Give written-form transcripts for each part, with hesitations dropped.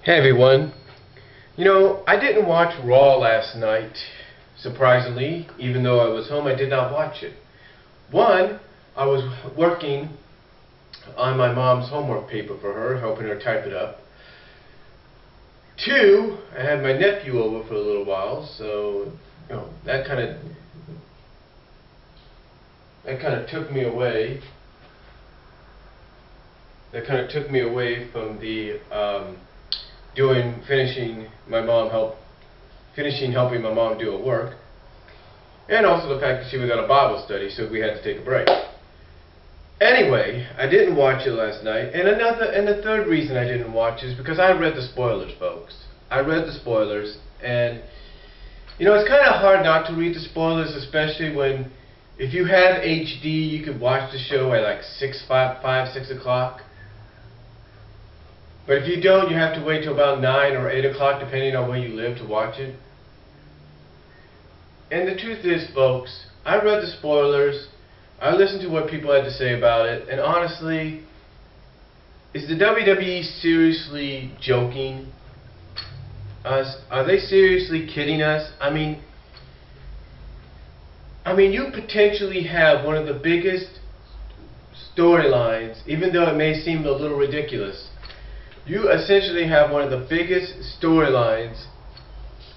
Hey everyone. I didn't watch Raw last night, surprisingly. Even though I was home, I did not watch it. One, I was working on my mom's homework paper for her, helping her type it up. Two, I had my nephew over for a little while, so that kind of took me away. That kind of took me away from the finishing helping my mom do her work, and also the fact that she was at a Bible study, so we had to take a break. Anyway, I didn't watch it last night, and the third reason I didn't watch it is because I read the spoilers, folks. I read the spoilers, and it's kind of hard not to read the spoilers, especially when if you have HD, you could watch the show at like 6 o'clock. But if you don't, you have to wait till about 9 or 8 o'clock, depending on where you live, to watch it. And the truth is, folks, I read the spoilers, I listened to what people had to say about it, and honestly, is the WWE seriously joking us? Are they seriously kidding us? I mean, you potentially have one of the biggest storylines, even though it may seem a little ridiculous. You essentially have one of the biggest storylines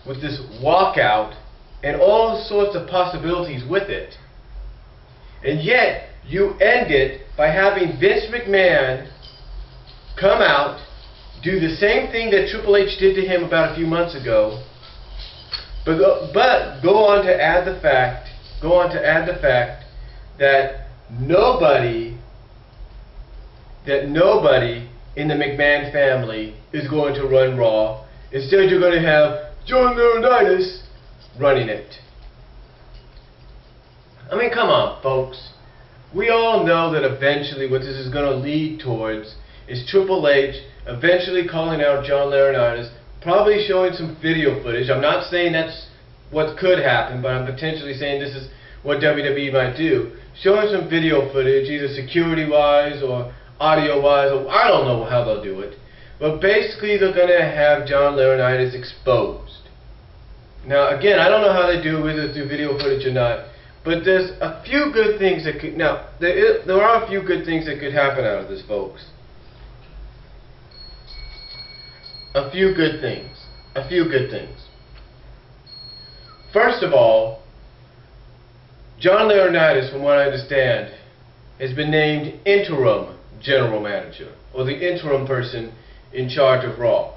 with this walkout and all sorts of possibilities with it. And yet, you end it by having Vince McMahon come out, do the same thing that Triple H did to him about a few months ago, but go on to add the fact that nobody in the McMahon family is going to run Raw. Instead, you're going to have John Laurinaitis running it. I mean, come on, folks. We all know that eventually what this is going to lead towards is Triple H eventually calling out John Laurinaitis, probably showing some video footage. I'm not saying that's what could happen, but I'm potentially saying this is what WWE might do. Showing some video footage, either security-wise or audio-wise, or I don't know how they'll do it. But basically, they're going to have John Laurinaitis exposed. Now, again, I don't know how they do it, whether through video footage or not. But there's a few good things that could... Now, there are a few good things that could happen out of this, folks. A few good things. A few good things. First of all, John Laurinaitis, from what I understand, has been named interim general manager, or the interim person in charge of Raw.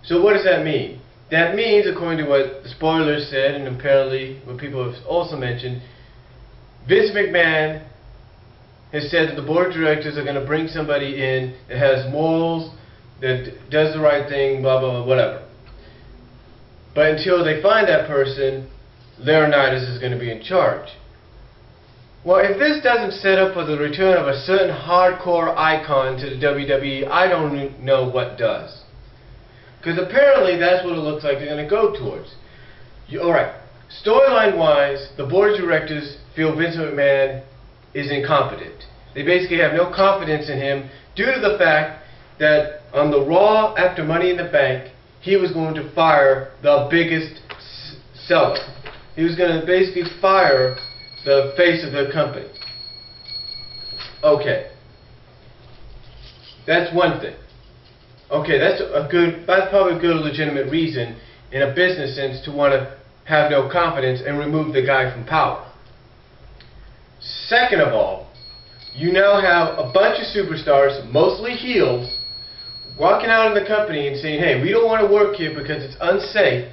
So what does that mean? That means, according to what the spoilers said, and apparently what people have also mentioned, Vince McMahon has said that the board of directors are going to bring somebody in that has morals, that does the right thing, blah, blah, blah, whatever. But until they find that person, Laurinaitis is going to be in charge. Well, if this doesn't set up for the return of a certain hardcore icon to the WWE, I don't know what does. Because apparently that's what it looks like they're going to go towards. Alright, storyline-wise, the board of directors feel Vince McMahon is incompetent. They basically have no confidence in him due to the fact that on the Raw after Money in the Bank, he was going to fire the biggest seller. He was going to basically fire the face of the company. Okay. That's one thing. Okay, that's probably a good legitimate reason in a business sense to want to have no confidence and remove the guy from power. Second of all, you now have a bunch of superstars, mostly heels, walking out in the company and saying, hey, we don't want to work here because it's unsafe.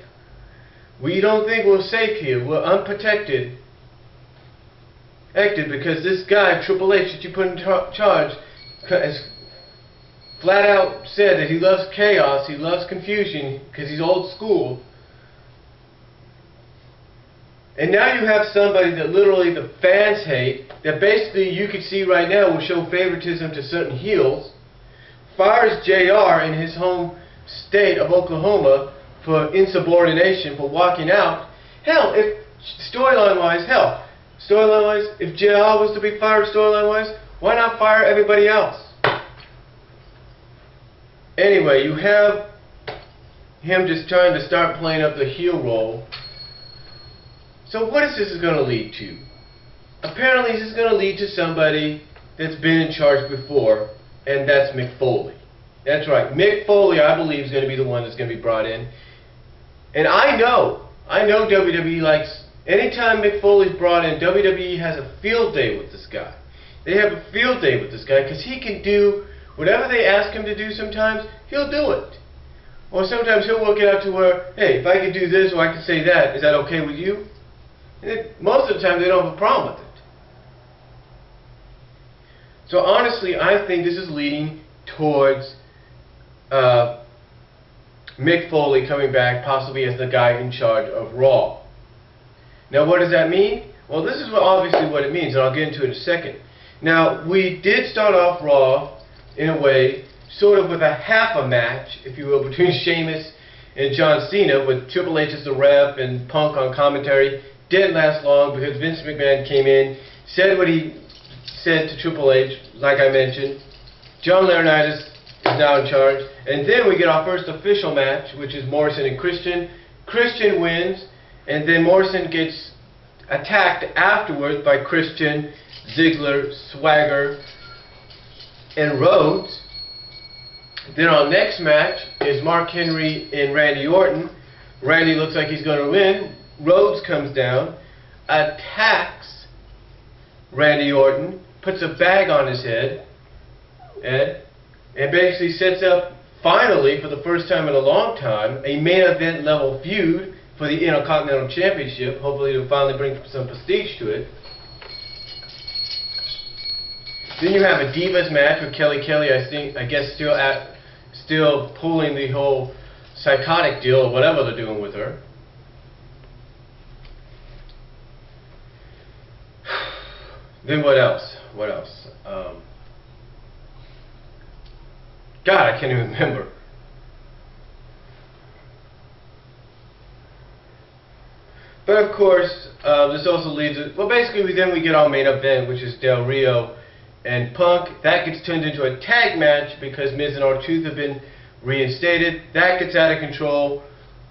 We don't think we're safe here. We're unprotected. Because this guy, Triple H, that you put in charge, has flat out said that he loves chaos, he loves confusion, because he's old school. And now you have somebody that literally the fans hate, that basically you can see right now will show favoritism to certain heels, fires JR in his home state of Oklahoma for insubordination, for walking out. Hell, if storyline-wise, if JR was to be fired storyline-wise, why not fire everybody else? Anyway, you have him just trying to start playing up the heel role. So what is this going to lead to? Apparently this is going to lead to somebody that's been in charge before, and that's Mick Foley. That's right, Mick Foley, I believe, is going to be the one that's going to be brought in. And I know WWE likes, anytime Mick Foley's brought in, WWE has a field day with this guy. They have a field day with this guy because he can do whatever they ask him to do sometimes, he'll do it. Or sometimes he'll work it out to where, hey, if I could do this or I could say that, is that okay with you? And most of the time they don't have a problem with it. So honestly, I think this is leading towards Mick Foley coming back possibly as the guy in charge of Raw. Now what does that mean? Well, this is obviously what it means, and I'll get into it in a second. Now, we did start off Raw, in a way, sort of with a half a match, if you will, between Sheamus and John Cena, with Triple H as the ref and Punk on commentary. Didn't last long because Vince McMahon came in, said what he said to Triple H, like I mentioned. John Laurinaitis is now in charge. And then we get our first official match, which is Morrison and Christian. Christian wins, and then Morrison gets attacked afterwards by Christian, Ziggler, Swagger, and Rhodes. Then our next match is Mark Henry and Randy Orton. Randy looks like he's going to win. Rhodes comes down, attacks Randy Orton, puts a bag on his head, and basically sets up, finally, for the first time in a long time, a main event level feud for the Intercontinental Championship. Hopefully it'll finally bring some prestige to it. Then you have a Divas match with Kelly Kelly, I guess still pulling the whole psychotic deal or whatever they're doing with her. Then what else? What else? God, I can't even remember. But of course, this also leads to, well, basically then we get our main event, which is Del Rio and Punk. That gets turned into a tag match because Miz and R-Truth have been reinstated. That gets out of control.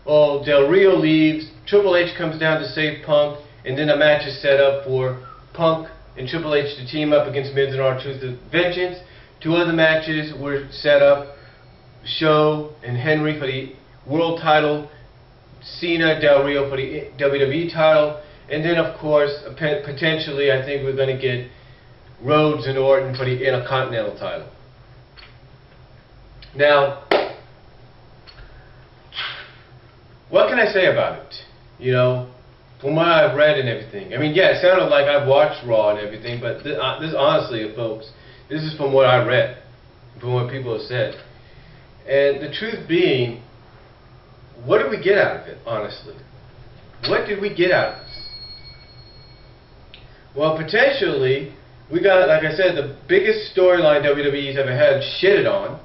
Well, Del Rio leaves. Triple H comes down to save Punk, and then a match is set up for Punk and Triple H to team up against Miz and R-Truth with Vengeance. Two other matches were set up. Show and Henry for the world title. Cena, Del Rio for the WWE title. And then, of course, potentially, I think we're going to get Rhodes and Orton for the Intercontinental title. Now, what can I say about it? You know, from what I've read and everything. I mean, yeah, it sounded like I've watched Raw and everything, but this honestly, folks, this is from what I read, from what people have said. And the truth being, what did we get out of it, honestly? What did we get out of this? Well, potentially, we got, like I said, the biggest storyline WWE's ever had shitted on.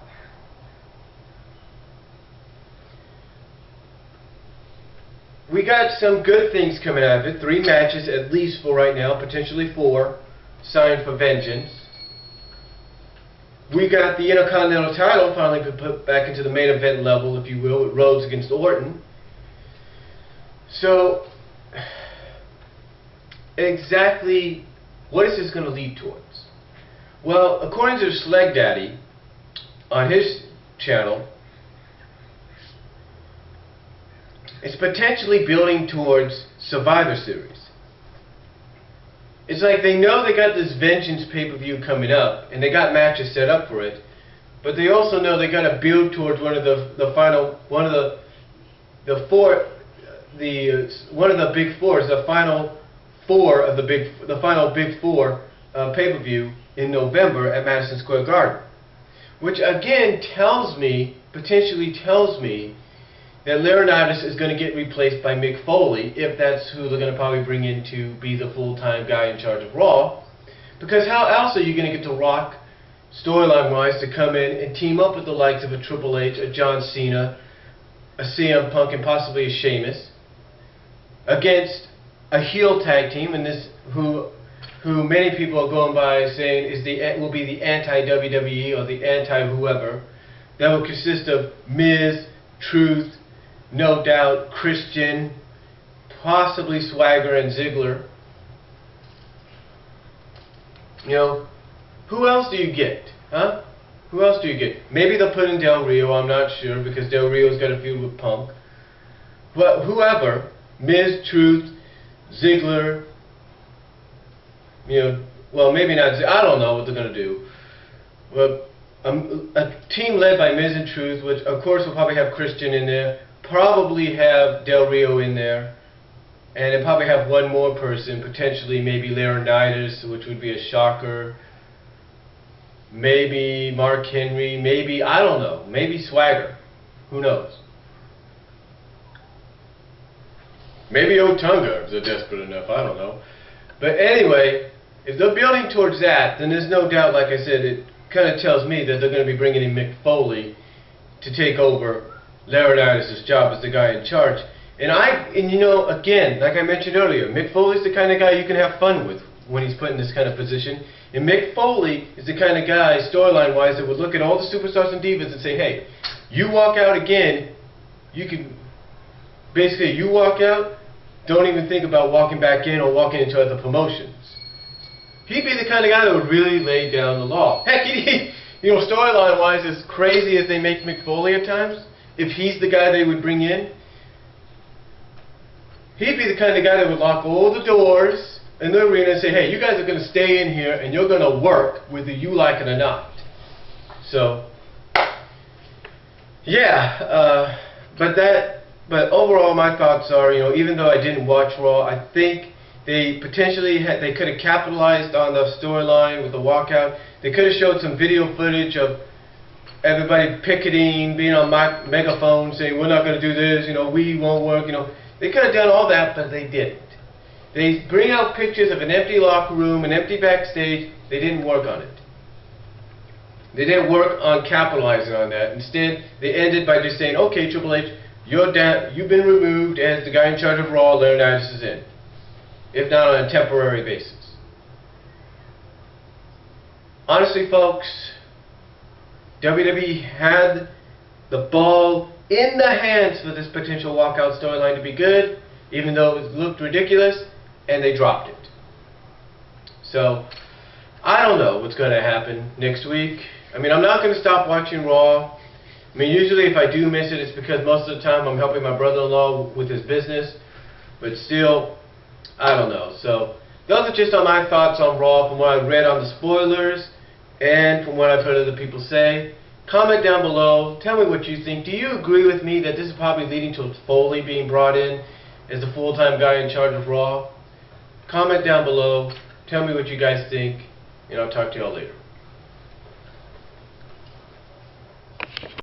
We got some good things coming out of it. 3 matches, at least for right now, potentially 4, signed for Vengeance. We got the Intercontinental title finally put back into the main event level, if you will, with Rhodes against Orton. So, exactly what is this going to lead towards? Well, according to Sleg Daddy, on his channel, it's potentially building towards Survivor Series. It's like they know they got this Vengeance pay-per-view coming up, and they got matches set up for it, but they also know they got to build towards one of the big fours, the final big four pay-per-view in November at Madison Square Garden, which again potentially tells me that Laurinaitis is going to get replaced by Mick Foley, if that's who they're going to probably bring in to be the full-time guy in charge of Raw. Because how else are you going to get The Rock, storyline-wise, to come in and team up with the likes of a Triple H, a John Cena, a CM Punk, and possibly a Sheamus, against a heel tag team, and this who many people are going by saying will be the anti-WWE or the anti-whoever, that will consist of Miz, Truth, no doubt Christian, possibly Swagger and Ziggler. You know, who else do you get? Huh? Who else do you get? Maybe they'll put in Del Rio, I'm not sure, because Del Rio's got a feud with Punk. But whoever, Miz, Truth, Ziggler, you know, well, maybe not, I don't know what they're going to do. But a team led by Miz and Truth, which of course will probably have Christian in there, probably have Del Rio in there, and then probably have one more person, potentially maybe Laurinaitis, which would be a shocker. Maybe Mark Henry, maybe, I don't know, maybe Swagger. Who knows? Maybe Otunga if they're desperate enough, I don't know. But anyway, if they're building towards that, then there's no doubt, like I said, it kind of tells me that they're going to be bringing in Mick Foley to take over Laurinaitis' job as the guy in charge. And you know, again, like I mentioned earlier, Mick Foley's the kind of guy you can have fun with when he's put in this kind of position. And Mick Foley is the kind of guy, storyline-wise, that would look at all the superstars and divas and say, hey, you walk out again, you can, basically, you walk out, don't even think about walking back in or walking into other promotions. He'd be the kind of guy that would really lay down the law. Heck, you know, storyline-wise, as crazy as they make Mick Foley at times, if he's the guy they would bring in, he'd be the kind of guy that would lock all the doors in the arena and say, hey, you guys are going to stay in here and you're going to work whether you like it or not. So, yeah, but overall my thoughts are, you know, even though I didn't watch Raw, I think they potentially they could have capitalized on the storyline with the walkout. They could have showed some video footage of everybody picketing, being on megaphones, saying we're not going to do this, you know, we won't work, you know. They could have done all that, but they didn't. They bring out pictures of an empty locker room, an empty backstage. They didn't work on it. They didn't work on capitalizing on that. Instead, they ended by just saying, okay, Triple H, you've been removed as the guy in charge of Raw, Laurinaitis is in. If not on a temporary basis. Honestly, folks, WWE had the ball in the hands for this potential walkout storyline to be good, even though it looked ridiculous, and they dropped it. So, I don't know what's going to happen next week. I mean, I'm not going to stop watching Raw. I mean, usually if I do miss it, it's because most of the time I'm helping my brother-in-law with his business. But still, I don't know. So, those are just my thoughts on Raw from what I've read on the spoilers and from what I've heard other people say. Comment down below. Tell me what you think. Do you agree with me that this is probably leading to Foley being brought in as the full-time guy in charge of Raw? Comment down below. Tell me what you guys think, and I'll talk to y'all later.